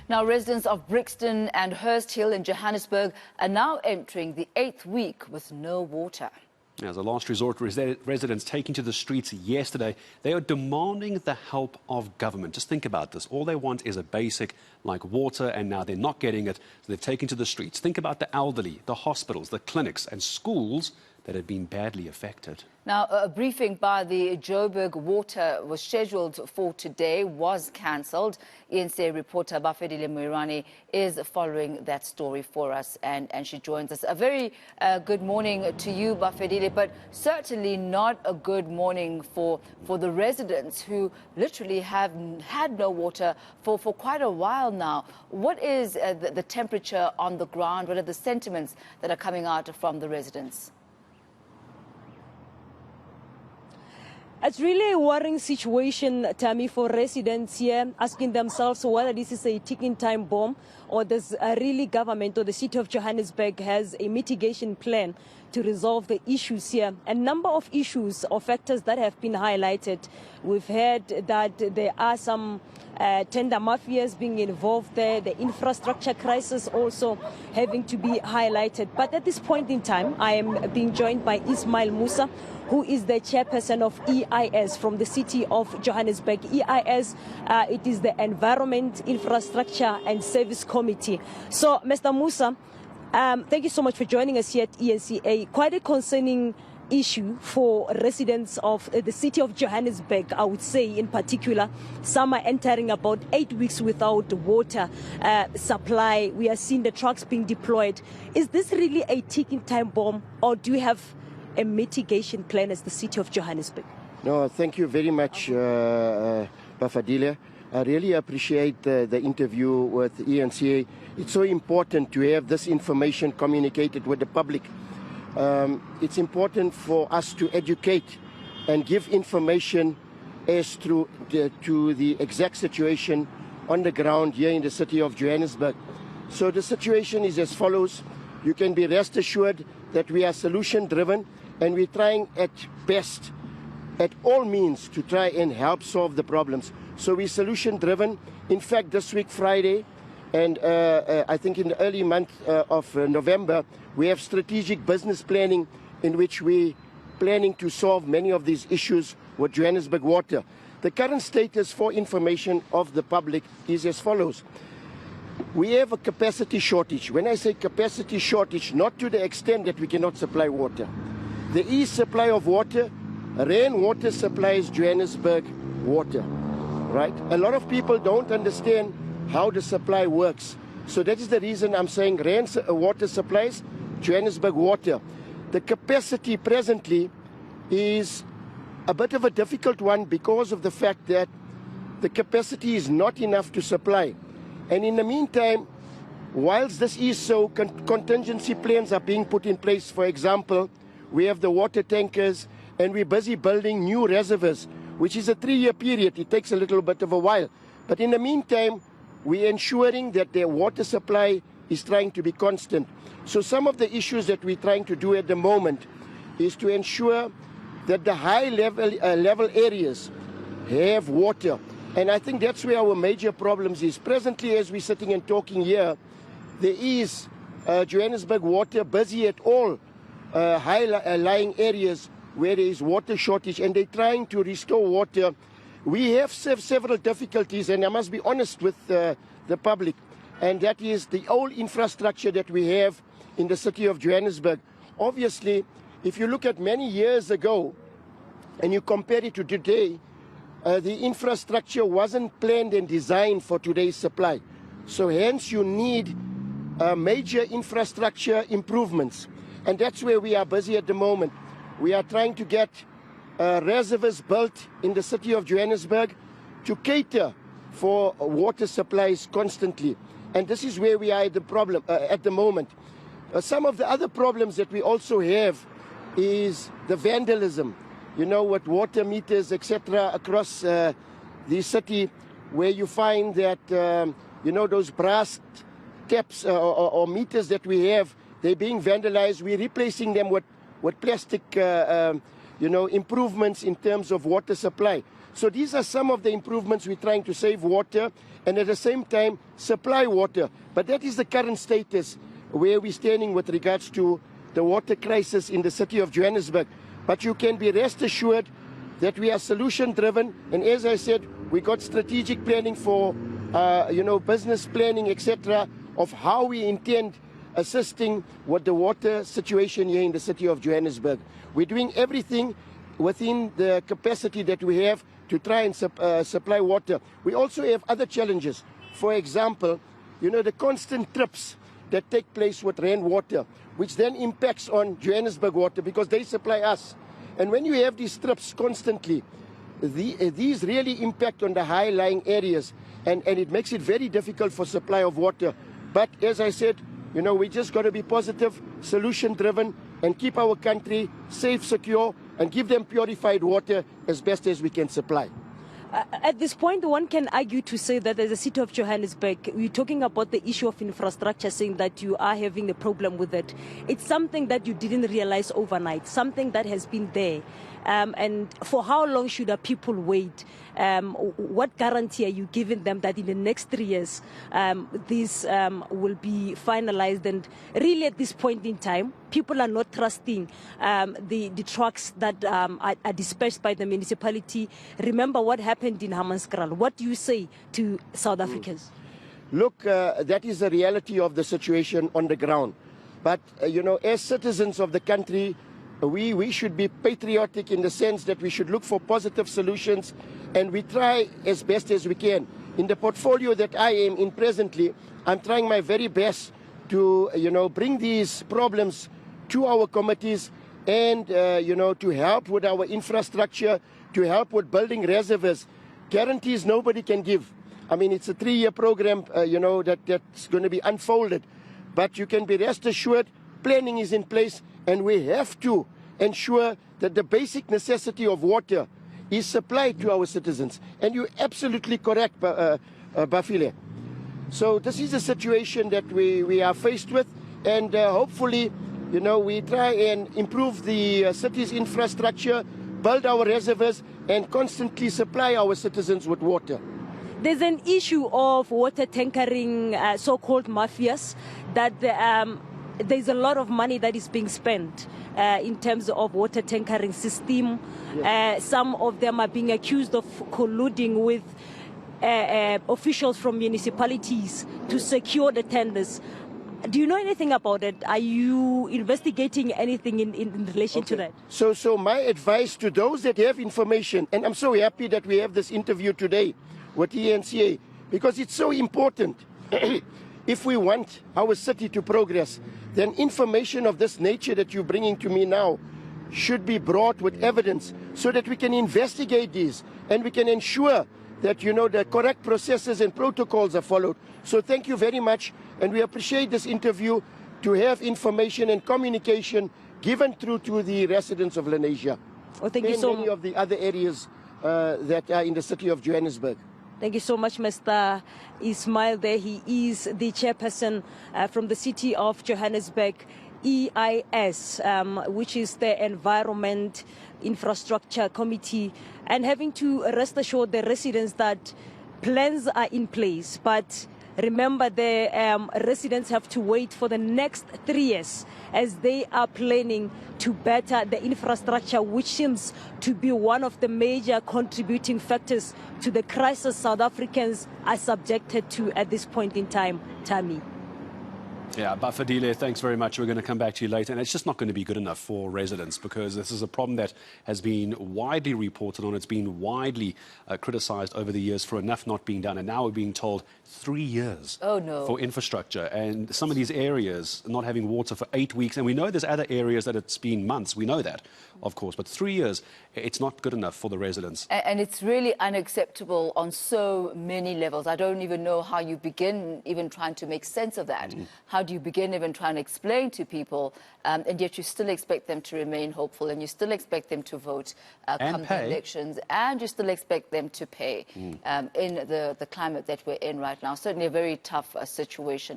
Now, residents of Brixton and Hursthill in Johannesburg are now entering the 8th week with no water. As a last resort, residents taking to the streets yesterday, they are demanding the help of government. Just think about this. All they want is a basic like water, and now they're not getting it, so they've taken to the streets. Think about the elderly, the hospitals, the clinics and schools that have been badly affected. Now, a briefing by the Joburg Water was scheduled for today, was cancelled. eNCA reporter Bafedile Moerane is following that story for us, and she joins us. A very good morning to you, Bafedile, but certainly not a good morning for the residents who literally have had no water for quite a while now. What is the temperature on the ground? What are the sentiments that are coming out from the residents? It's really a worrying situation, Tammy, for residents here, asking themselves whether this is a ticking time bomb or does really government or the city of Johannesburg has a mitigation plan to resolve the issues here. A number of issues or factors that have been highlighted. We've heard that there are some tender mafias being involved there, the infrastructure crisis also having to be highlighted. But at this point in time, I am being joined by Ismail Musa, who is the chairperson of EIS from the city of Johannesburg. EIS, it is the Environment, Infrastructure and Service Committee. So, Mr. Musa, thank you so much for joining us here at eNCA. Quite a concerning issue for residents of the city of Johannesburg, I would say in particular. Some are entering about 8 weeks without water supply. We are seeing the trucks being deployed. Is this really a ticking time bomb, or do you have a mitigation plan as the city of Johannesburg? No, thank you very much, Bafedile. I really appreciate the interview with eNCA. It's so important to have this information communicated with the public. It's important for us to educate and give information as to the exact situation on the ground here in the city of Johannesburg. So the situation is as follows. You can be rest assured that we are solution driven, and we're trying at best, at all means, to try and help solve the problems. So we're solution driven. In fact, this week, Friday, and I think in the early month of November, we have strategic business planning in which we're planning to solve many of these issues with Johannesburg Water. The current status, for information of the public, is as follows. We have a capacity shortage. When I say capacity shortage, not to the extent that we cannot supply water. There is supply of water. Rainwater supplies Johannesburg water, right? A lot of people don't understand how the supply works. So that is the reason I'm saying rainwater supplies Johannesburg water. The capacity presently is a bit of a difficult one because of the fact that the capacity is not enough to supply. And in the meantime, whilst this is so, contingency plans are being put in place. For example, we have the water tankers, and we're busy building new reservoirs, which is a 3-year period. It takes a little bit of a while. But in the meantime, we're ensuring that their water supply is trying to be constant. So some of the issues that we're trying to do at the moment is to ensure that the high level areas have water. And I think that's where our major problems is. Presently, as we're sitting and talking here, there is Johannesburg Water busy at all high-lying areas where there is water shortage, and they're trying to restore water. We have several difficulties, and I must be honest with the public, and that is the old infrastructure that we have in the city of Johannesburg. Obviously, if you look at many years ago and you compare it to today, the infrastructure wasn't planned and designed for today's supply. So hence you need major infrastructure improvements. And that's where we are busy at the moment. We are trying to get reservoirs built in the city of Johannesburg to cater for water supplies constantly. And this is where we are at the moment. Some of the other problems that we also have is the vandalism. You know, with water meters, etc., across the city, where you find that, you know, those brass caps or meters that we have, they're being vandalized. We're replacing them with plastic, you know, improvements in terms of water supply. So these are some of the improvements we're trying to save water and at the same time supply water. But that is the current status where we're standing with regards to the water crisis in the city of Johannesburg. But you can be rest assured that we are solution driven, and as I said, we got strategic planning for business planning, etc., of how we intend assisting with the water situation here in the city of Johannesburg. We're doing everything within the capacity that we have to try and supply water. We also have other challenges. For example, the constant trips that take place with rainwater, which then impacts on Johannesburg water because they supply us. And when you have these trips constantly, these really impact on the high-lying areas, and it makes it very difficult for supply of water. But as I said, we just got to be positive, solution-driven, and keep our country safe, secure, and give them purified water as best as we can supply. At this point, one can argue to say that as a city of Johannesburg, we're talking about the issue of infrastructure, saying that you are having a problem with it. It's something that you didn't realize overnight, something that has been there. And for how long should our people wait? What guarantee are you giving them that in the next 3 years, this will be finalized? And really at this point in time, people are not trusting the trucks that are dispatched by the municipality. Remember what happened in Hammanskraal. What do you say to South Africans? Look, that is the reality of the situation on the ground. But, as citizens of the country, we should be patriotic in the sense that we should look for positive solutions, and we try as best as we can. In the portfolio that I am in presently, I'm trying my very best to, bring these problems to our committees and, to help with our infrastructure, to help with building reservoirs. Guarantees nobody can give. I mean, it's a 3-year program, that's going to be unfolded. But you can be rest assured, planning is in place, and we have to ensure that the basic necessity of water is supplied to our citizens. And you're absolutely correct, Bafedile. So this is a situation that we are faced with, and hopefully, we try and improve the city's infrastructure, build our reservoirs, and constantly supply our citizens with water. There's an issue of water tankering, so-called mafias, that there's a lot of money that is being spent in terms of water tankering system. Yes. Some of them are being accused of colluding with officials from municipalities to secure the tenders. Do you know anything about it? Are you investigating anything in relation to that? So my advice to those that have information, and I'm so happy that we have this interview today with eNCA, because it's so important. If we want our city to progress, then information of this nature that you're bringing to me now should be brought with evidence so that we can investigate these and we can ensure that, the correct processes and protocols are followed. So thank you very much, and we appreciate this interview to have information and communication given through to the residents of Lenasia. Well, thank you so much. Many of the other areas that are in the city of Johannesburg. Thank you so much, Mr. Ismail there. He is the chairperson from the city of Johannesburg, EIS, which is the Environment Infrastructure Committee, and having to rest assured the residents that plans are in place. But remember, the residents have to wait for the next 3 years as they are planning to better the infrastructure, which seems to be one of the major contributing factors to the crisis South Africans are subjected to at this point in time. Tammy. Yeah, Bafedile, thanks very much. We're going to come back to you later. And it's just not going to be good enough for residents, because this is a problem that has been widely reported on. It's been widely criticised over the years for enough not being done. And now we're being told 3 years for infrastructure. And some of these areas not having water for 8 weeks. And we know there's other areas that it's been months. We know that, of course. But 3 years, it's not good enough for the residents. And it's really unacceptable on so many levels. I don't even know how you begin even trying to make sense of that. How do you begin even trying to explain to people, and yet you still expect them to remain hopeful, and you still expect them to vote come the elections, and you still expect them to pay in the climate that we're in right now. Certainly a very tough situation.